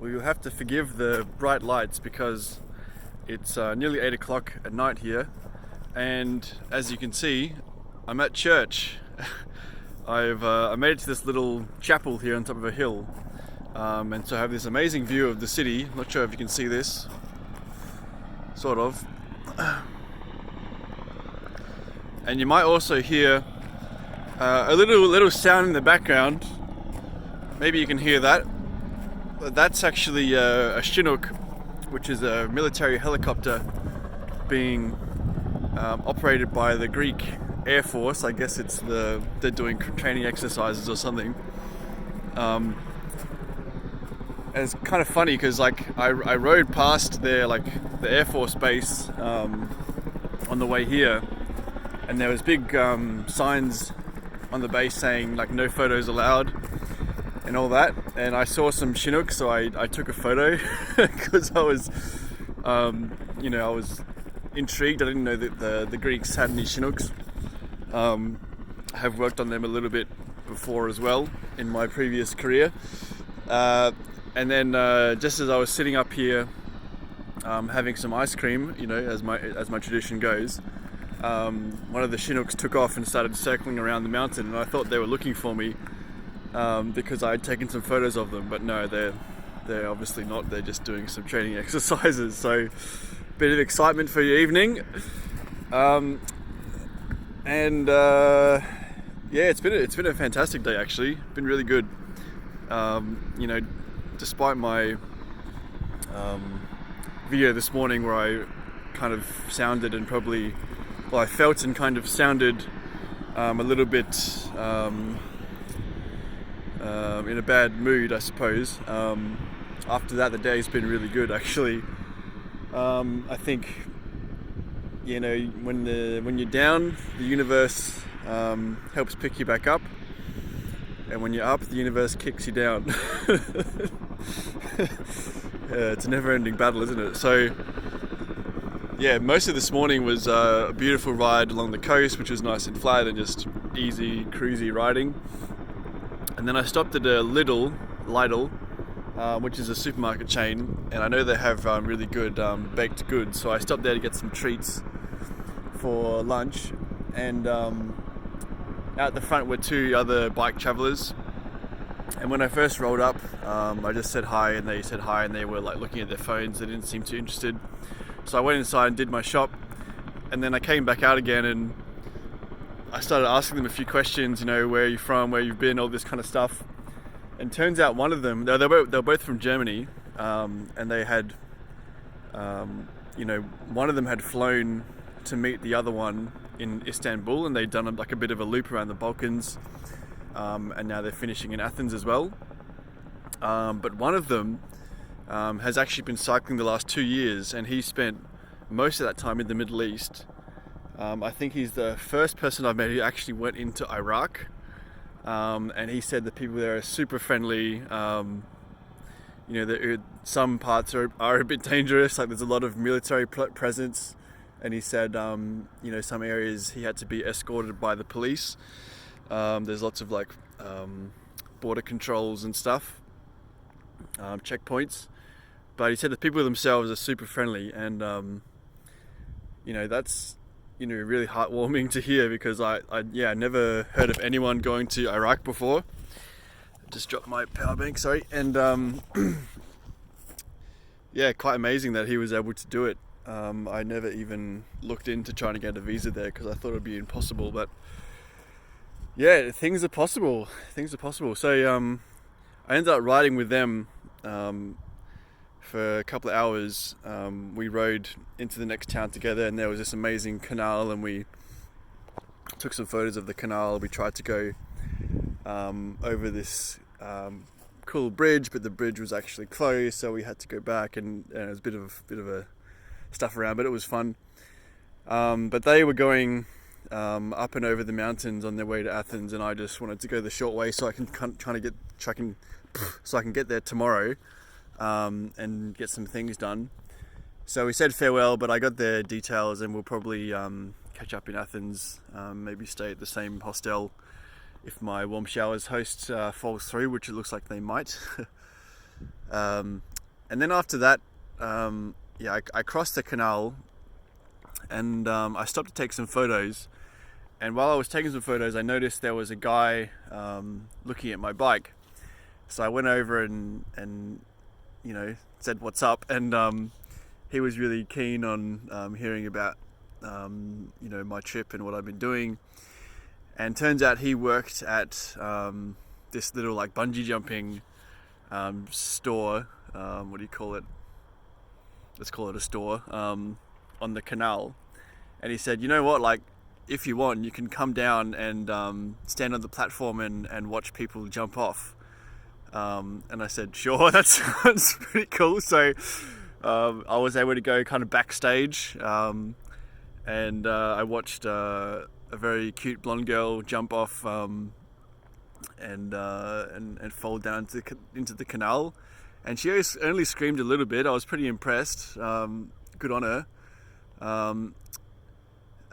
Well, you'll have to forgive the bright lights because it's nearly 8 o'clock at night here, and as you can see, I'm at church. I made it to this little chapel here on top of a hill, and so I have this amazing view of the city. Not sure if you can see this, sort of. And you might also hear a little sound in the background. Maybe you can hear that. That's actually a Chinook, which is a military helicopter being operated by the Greek Air Force. I guess they're doing training exercises or something. And it's kind of funny because I rode past the Air Force base on the way here, and there was big signs on the base saying no photos allowed and all that, and I saw some Chinooks, so I took a photo because I was I was intrigued. I didn't know that the Greeks had any Chinooks. I have worked on them a little bit before as well in my previous career, and then just as I was sitting up here having some ice cream, as my tradition goes, one of the Chinooks took off and started circling around the mountain, and I thought they were looking for me because I had taken some photos of them, but no, they're obviously not. They're just doing some training exercises. So, bit of excitement for your evening, and yeah, it's been a fantastic day actually. Been really good. Despite my video this morning where I kind of sounded and I felt and kind of sounded a little bit in a bad mood, I suppose. After that, the day's been really good actually. I think when you're down, the universe helps pick you back up, and when you're up, the universe kicks you down. It's a never-ending battle, isn't it? So yeah, most of this morning was a beautiful ride along the coast, which was nice and flat and just easy, cruisy riding. And then I stopped at a Lidl, which is a supermarket chain, and I know they have really good baked goods. So I stopped there to get some treats for lunch. And out the front were two other bike travelers. And when I first rolled up, I just said hi, and they said hi, and they were looking at their phones. They didn't seem too interested. So I went inside and did my shop, and then I came back out again and I started asking them a few questions, where are you from, where you've been, all this kind of stuff. And turns out one of them, they were both from Germany, and they had, one of them had flown to meet the other one in Istanbul, and they'd done a bit of a loop around the Balkans, and now they're finishing in Athens as well. But one of them has actually been cycling the last 2 years, and he spent most of that time in the Middle East. I think he's the first person I've met who actually went into Iraq, and he said the people there are super friendly. Some parts are a bit dangerous, there's a lot of military presence, and he said some areas he had to be escorted by the police. There's lots of border controls and stuff, checkpoints, but he said the people themselves are super friendly, and that's really heartwarming to hear, because I never heard of anyone going to Iraq before. Just dropped my power bank, sorry. And yeah, quite amazing that he was able to do it. I never even looked into trying to get a visa there because I thought it would be impossible, but yeah, things are possible. So I ended up riding with them for a couple of hours. We rode into the next town together, and there was this amazing canal, and we took some photos of the canal. We tried to go over this cool bridge, but the bridge was actually closed, so we had to go back, and it was a bit of a stuff around, but it was fun. But they were going up and over the mountains on their way to Athens, and I just wanted to go the short way so I can get there tomorrow and get some things done. So we said farewell, but I got their details, and we'll probably catch up in Athens, maybe stay at the same hostel if my warm showers host falls through, which it looks like they might. And then after that, I crossed the canal, and I stopped to take some photos. And while I was taking some photos, I noticed there was a guy looking at my bike. So I went over and said what's up, and he was really keen on hearing about my trip and what I've been doing. And turns out he worked at this little like bungee jumping store. What do you call it? Let's call it a store on the canal. And he said, you know what, like, if you want, you can come down and stand on the platform and watch people jump off. And I said, sure, that sounds pretty cool. So I was able to go kind of backstage, and I watched a very cute blonde girl jump off and fall down into the canal. And she only screamed a little bit. I was pretty impressed. Good on her.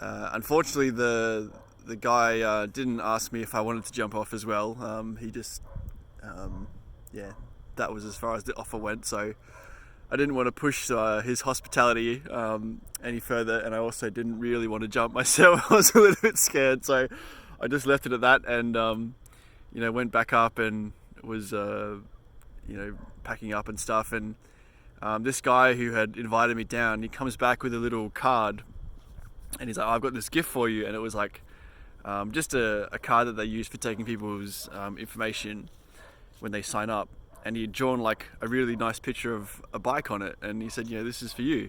Unfortunately, the guy didn't ask me if I wanted to jump off as well. He just, that was as far as the offer went. So I didn't want to push his hospitality any further, and I also didn't really want to jump myself. I was a little bit scared, so I just left it at that, and went back up and was packing up and stuff. And this guy who had invited me down, he comes back with a little card, and he's like, I've got this gift for you. And it was like just a card that they use for taking people's information when they sign up. And he had drawn like a really nice picture of a bike on it, and he said, this is for you.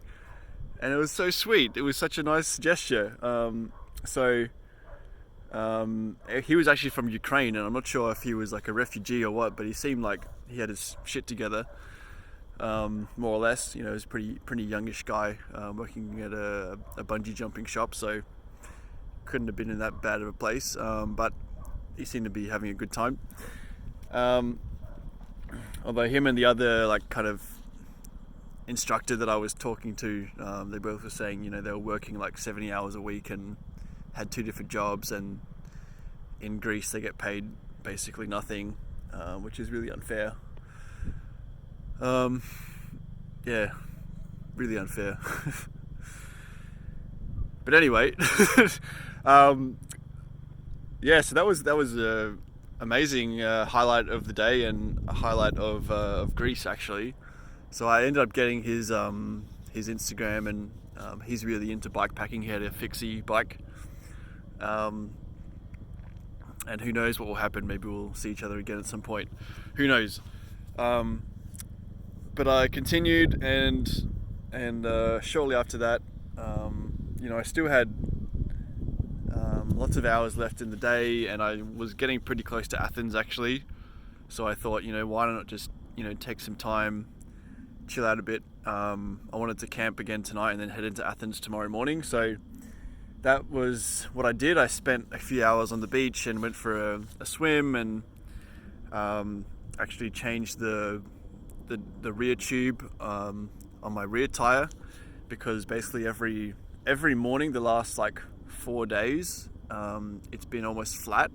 And it was so sweet. It was such a nice gesture. He was actually from Ukraine, and I'm not sure if he was like a refugee or what, but he seemed like he had his shit together, more or less. He was a pretty youngish guy, working at a bungee jumping shop, so couldn't have been in that bad of a place, but he seemed to be having a good time. Although him and the other like kind of instructor that I was talking to, they both were saying, they were working like 70 hours a week and had 2 different jobs, and in Greece they get paid basically nothing, which is really unfair. Really unfair. But anyway, so that was a amazing highlight of the day, and a highlight of Greece actually. So I ended up getting his Instagram, and he's really into bike packing. He had a fixie bike, and who knows what will happen. Maybe we'll see each other again at some point. Who knows? But I continued, and shortly after that, I still had lots of hours left in the day, and I was getting pretty close to Athens actually. So I thought, why not just take some time, chill out a bit. I wanted to camp again tonight and then head into Athens tomorrow morning. So that was what I did. I spent a few hours on the beach and went for a swim, and actually changed the rear tube on my rear tire, because basically every morning the last like 4 days, it's been almost flat,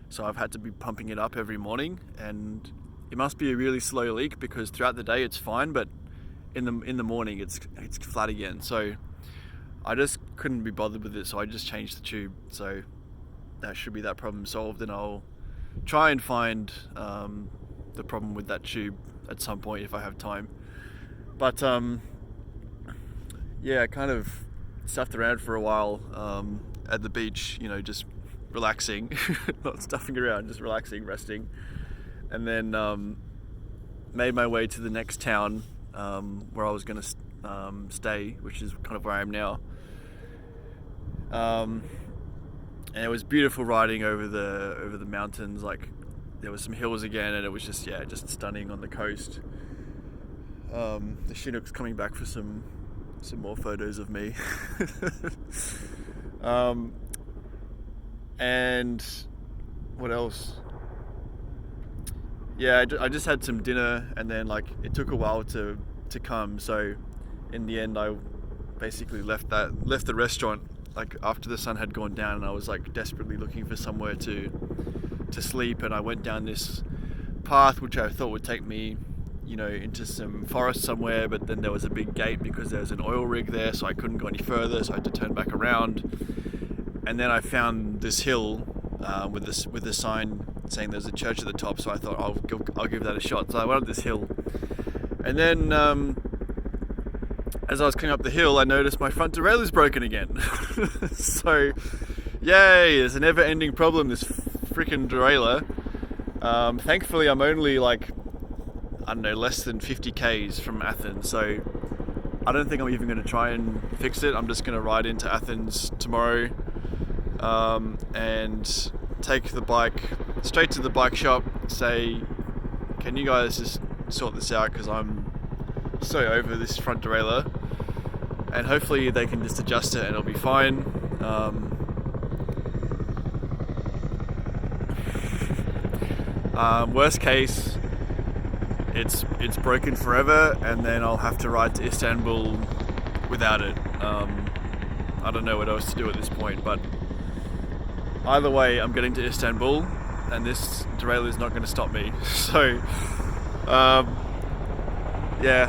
so I've had to be pumping it up every morning. And it must be a really slow leak, because throughout the day it's fine, but in the morning it's flat again. So I just couldn't be bothered with it, so I just changed the tube. So that should be that problem solved, and I'll try and find the problem with that tube at some point if I have time. But I kind of stuffed around for a while at the beach, just relaxing, not stuffing around, just relaxing, resting, and then made my way to the next town where I was going to stay, which is kind of where I am now. And it was beautiful riding over the mountains. Like, there was some hills again, and it was just stunning on the coast. The Chinook's coming back for some more photos of me. And what else? I just had some dinner, and then like it took a while to come. So in the end, I basically left the restaurant like after the sun had gone down, and I was like desperately looking for somewhere to sleep. And I went down this path which I thought would take me you know, into some forest somewhere, but then there was a big gate because there was an oil rig there, so I couldn't go any further, so I had to turn back around. And then I found this hill with a sign saying there's a church at the top, so I thought I'll give that a shot. So I went up this hill, and then as I was coming up the hill, I noticed my front derailleur is broken again. So, yay! It's a never-ending problem, this freaking derailleur. Thankfully, I'm only like, I don't know, less than 50 k's from Athens, so I don't think I'm even going to try and fix it. I'm just going to ride into Athens tomorrow and take the bike straight to the bike shop, say, can you guys just sort this out, because I'm so over this front derailleur, and hopefully they can just adjust it and it'll be fine. Worst case, it's broken forever, and then I'll have to ride to Istanbul without it. I don't know what else to do at this point, but either way, I'm getting to Istanbul, and this derailleur is not going to stop me. So, yeah,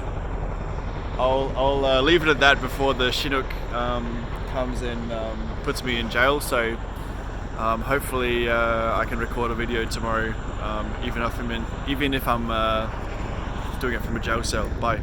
I'll leave it at that before the Chinook comes and puts me in jail. So, hopefully, I can record a video tomorrow, even if I'm doing it from a jail cell. Bye.